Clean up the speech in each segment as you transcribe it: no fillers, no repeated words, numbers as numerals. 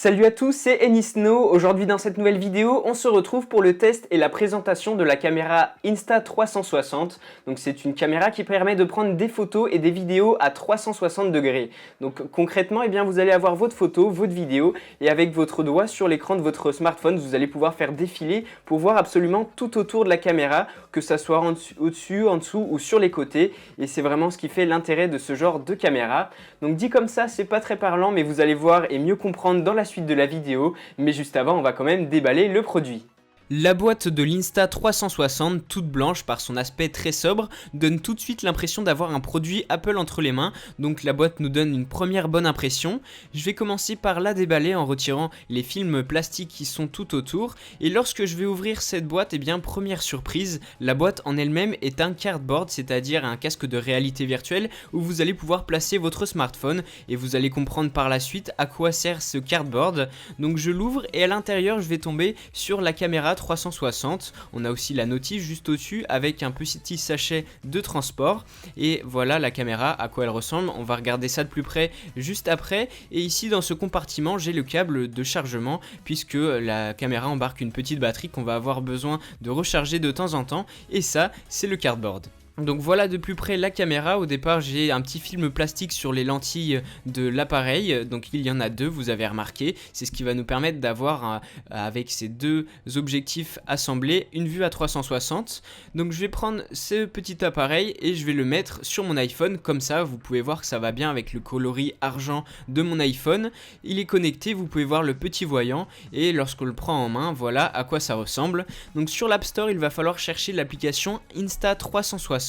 Salut à tous, c'est Enisno. Aujourd'hui dans cette nouvelle vidéo, on se retrouve pour le test et la présentation de la caméra Insta360. Donc c'est une caméra qui permet de prendre des photos et des vidéos à 360 degrés. Donc concrètement, vous allez avoir votre photo, votre vidéo et avec votre doigt sur l'écran de votre smartphone, vous allez pouvoir faire défiler pour voir absolument tout autour de la caméra, que ça soit au-dessus, en dessous ou sur les côtés. Et c'est vraiment ce qui fait l'intérêt de ce genre de caméra. Donc dit comme ça, c'est pas très parlant, mais vous allez voir et mieux comprendre dans la suite de la vidéo, mais juste avant on va quand même déballer le produit. La boîte de l'Insta360, toute blanche par son aspect très sobre, donne tout de suite l'impression d'avoir un produit Apple entre les mains, donc la boîte nous donne une première bonne impression. Je vais commencer par la déballer en retirant les films plastiques qui sont tout autour, et lorsque je vais ouvrir cette boîte, première surprise, la boîte en elle-même est un cardboard, c'est-à-dire un casque de réalité virtuelle où vous allez pouvoir placer votre smartphone, et vous allez comprendre par la suite à quoi sert ce cardboard. Donc je l'ouvre et à l'intérieur je vais tomber sur la caméra 360, on a aussi la notice juste au-dessus avec un petit sachet de transport et voilà la caméra à quoi elle ressemble. On va regarder ça de plus près juste après, et ici dans ce compartiment j'ai le câble de chargement puisque la caméra embarque une petite batterie qu'on va avoir besoin de recharger de temps en temps, et ça c'est le cardboard. Donc voilà de plus près la caméra. Au départ j'ai un petit film plastique sur les lentilles de l'appareil, donc il y en a deux, vous avez remarqué, c'est ce qui va nous permettre d'avoir avec ces deux objectifs assemblés une vue à 360. Donc je vais prendre ce petit appareil et je vais le mettre sur mon iPhone, comme ça vous pouvez voir que ça va bien avec le coloris argent de mon iPhone. Il est connecté, vous pouvez voir le petit voyant et lorsqu'on le prend en main, voilà à quoi ça ressemble. Donc sur l'App Store il va falloir chercher l'application Insta360.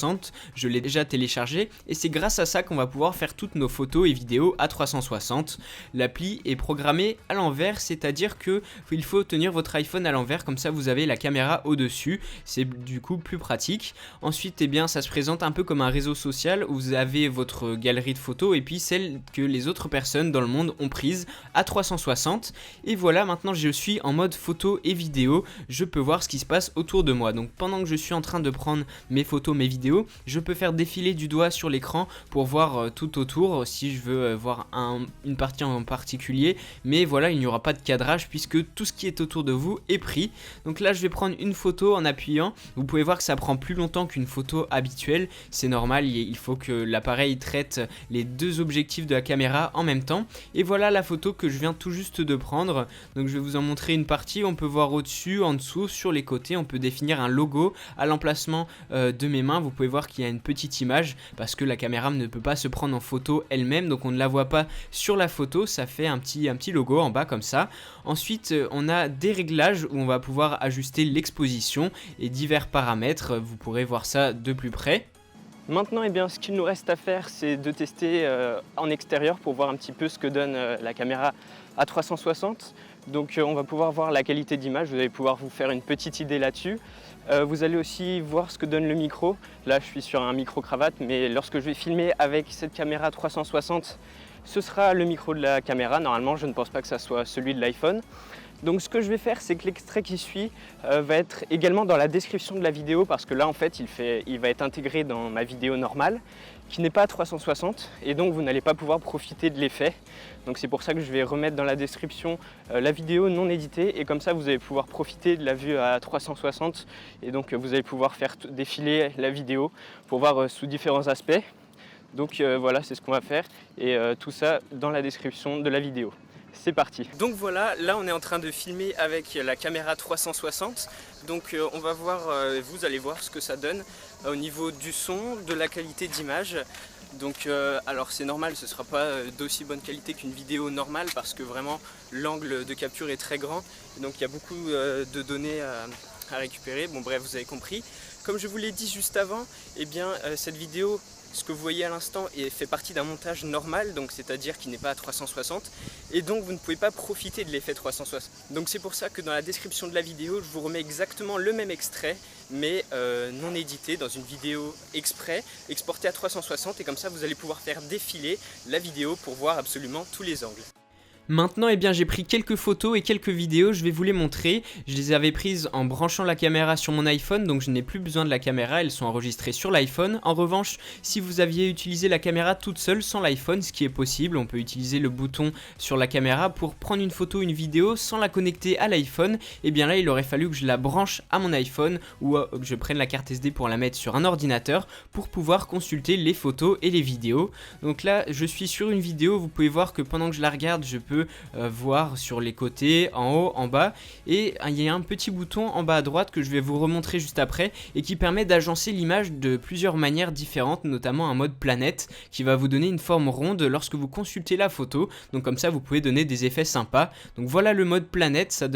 Je l'ai déjà téléchargé et c'est grâce à ça qu'on va pouvoir faire toutes nos photos et vidéos à 360. L'appli est programmée à l'envers, c'est-à-dire que il faut tenir votre iPhone à l'envers, comme ça vous avez la caméra au-dessus, c'est du coup plus pratique. Ensuite ça se présente un peu comme un réseau social où vous avez votre galerie de photos et puis celles que les autres personnes dans le monde ont prises à 360. Et voilà, maintenant je suis en mode photo et vidéo, je peux voir ce qui se passe autour de moi. Donc pendant que je suis en train de prendre mes photos, mes vidéos, je peux faire défiler du doigt sur l'écran pour voir tout autour si je veux voir une partie en particulier, mais voilà, il n'y aura pas de cadrage puisque tout ce qui est autour de vous est pris. Donc là je vais prendre une photo en appuyant, vous pouvez voir que ça prend plus longtemps qu'une photo habituelle, c'est normal, il faut que l'appareil traite les deux objectifs de la caméra en même temps. Et voilà la photo que je viens tout juste de prendre. Donc je vais vous en montrer une partie, on peut voir au-dessus, en dessous, sur les côtés, on peut définir un logo à l'emplacement de mes mains. Vous pouvez voir qu'il y a une petite image parce que la caméra ne peut pas se prendre en photo elle-même, donc on ne la voit pas sur la photo, ça fait un petit logo en bas comme ça. Ensuite on a des réglages où on va pouvoir ajuster l'exposition et divers paramètres, vous pourrez voir ça de plus près. Maintenant, ce qu'il nous reste à faire, c'est de tester en extérieur pour voir un petit peu ce que donne la caméra à 360. Donc on va pouvoir voir la qualité d'image, vous allez pouvoir vous faire une petite idée là-dessus. Vous allez aussi voir ce que donne le micro. Là je suis sur un micro cravate, mais lorsque je vais filmer avec cette caméra 360, ce sera le micro de la caméra. Normalement je ne pense pas que ça soit celui de l'iPhone. Donc ce que je vais faire, c'est que l'extrait qui suit va être également dans la description de la vidéo, parce que là en fait il va être intégré dans ma vidéo normale qui n'est pas à 360 et donc vous n'allez pas pouvoir profiter de l'effet. Donc c'est pour ça que je vais remettre dans la description la vidéo non éditée, et comme ça vous allez pouvoir profiter de la vue à 360 et donc vous allez pouvoir faire défiler la vidéo pour voir sous différents aspects. Donc voilà, c'est ce qu'on va faire, et tout ça dans la description de la vidéo. C'est parti. Donc voilà, là on est en train de filmer avec la caméra 360. Donc on va voir, vous allez voir ce que ça donne au niveau du son, de la qualité d'image. Donc alors c'est normal, ce ne sera pas d'aussi bonne qualité qu'une vidéo normale parce que vraiment l'angle de capture est très grand. Donc il y a beaucoup de données à récupérer. Bon bref, vous avez compris. Comme je vous l'ai dit juste avant, cette vidéo, ce que vous voyez à l'instant fait partie d'un montage normal, donc c'est-à-dire qu'il n'est pas à 360, et donc vous ne pouvez pas profiter de l'effet 360. Donc c'est pour ça que dans la description de la vidéo, je vous remets exactement le même extrait, mais non édité, dans une vidéo exprès, exportée à 360, et comme ça vous allez pouvoir faire défiler la vidéo pour voir absolument tous les angles. Maintenant, eh bien, j'ai pris quelques photos et quelques vidéos, je vais vous les montrer. Je les avais prises en branchant la caméra sur mon iPhone, donc je n'ai plus besoin de la caméra, elles sont enregistrées sur l'iPhone. En revanche, si vous aviez utilisé la caméra toute seule sans l'iPhone, ce qui est possible, on peut utiliser le bouton sur la caméra pour prendre une photo ou une vidéo sans la connecter à l'iPhone. Et bien là, il aurait fallu que je la branche à mon iPhone ou que je prenne la carte SD pour la mettre sur un ordinateur pour pouvoir consulter les photos et les vidéos. Donc là, je suis sur une vidéo, vous pouvez voir que pendant que je la regarde, je peux voir sur les côtés, en haut, en bas, et il y a un petit bouton en bas à droite que je vais vous remontrer juste après et qui permet d'agencer l'image de plusieurs manières différentes, notamment un mode planète qui va vous donner une forme ronde lorsque vous consultez la photo. Donc comme ça vous pouvez donner des effets sympas. Donc voilà le mode planète, ça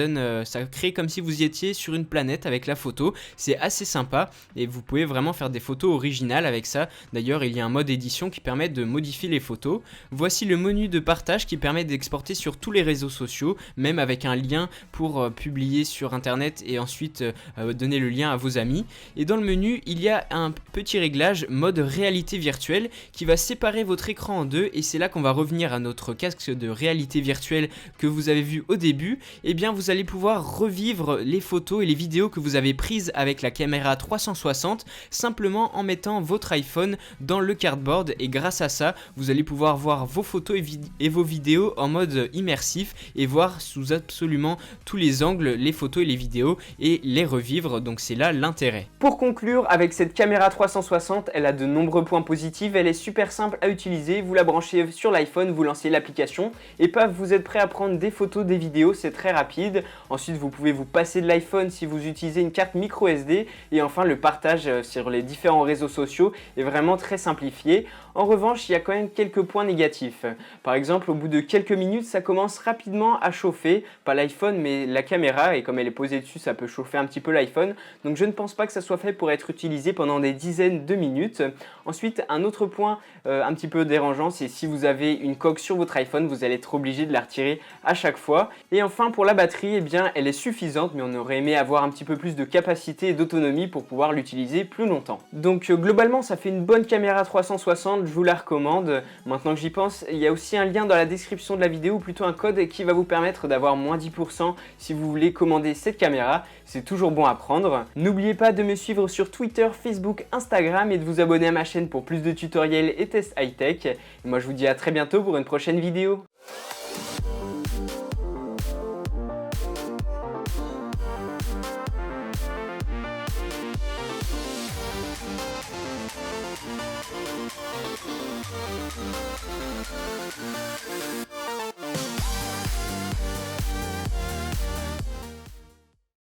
crée comme si vous y étiez sur une planète avec la photo. C'est assez sympa et vous pouvez vraiment faire des photos originales avec ça. D'ailleurs il y a un mode édition qui permet de modifier les photos. Voici le menu de partage qui permet d'exporter sur tous les réseaux sociaux, même avec un lien pour publier sur internet et ensuite donner le lien à vos amis. Et dans le menu il y a un petit réglage mode réalité virtuelle qui va séparer votre écran en deux, et c'est là qu'on va revenir à notre casque de réalité virtuelle que vous avez vu au début. Et bien vous allez pouvoir revivre les photos et les vidéos que vous avez prises avec la caméra 360 simplement en mettant votre iPhone dans le cardboard, et grâce à ça vous allez pouvoir voir vos photos et vos vidéos en mode immersif et voir sous absolument tous les angles les photos et les vidéos et les revivre, donc c'est là l'intérêt. Pour conclure, avec cette caméra 360, elle a de nombreux points positifs, elle est super simple à utiliser, vous la branchez sur l'iPhone, vous lancez l'application et paf, vous êtes prêt à prendre des photos, des vidéos, c'est très rapide. Ensuite vous pouvez vous passer de l'iPhone si vous utilisez une carte micro SD, et enfin le partage sur les différents réseaux sociaux est vraiment très simplifié. En revanche, il y a quand même quelques points négatifs. Par exemple, au bout de quelques minutes, ça commence rapidement à chauffer, pas l'iPhone mais la caméra, et comme elle est posée dessus, ça peut chauffer un petit peu l'iPhone. Donc je ne pense pas que ça soit fait pour être utilisé pendant des dizaines de minutes. Ensuite, un autre point un petit peu dérangeant, c'est si vous avez une coque sur votre iPhone, vous allez être obligé de la retirer à chaque fois. Et enfin, pour la batterie, eh bien, elle est suffisante, mais on aurait aimé avoir un petit peu plus de capacité et d'autonomie pour pouvoir l'utiliser plus longtemps. Donc globalement, ça fait une bonne caméra 360, je vous la recommande. Maintenant que j'y pense, il y a aussi un lien dans la description de la vidéo, ou plutôt un code qui va vous permettre d'avoir moins 10% si vous voulez commander cette caméra. C'est toujours bon à prendre. N'oubliez pas de me suivre sur Twitter, Facebook, Instagram et de vous abonner à ma chaîne pour plus de tutoriels et tests high-tech. Et moi je vous dis à très bientôt pour une prochaine vidéo.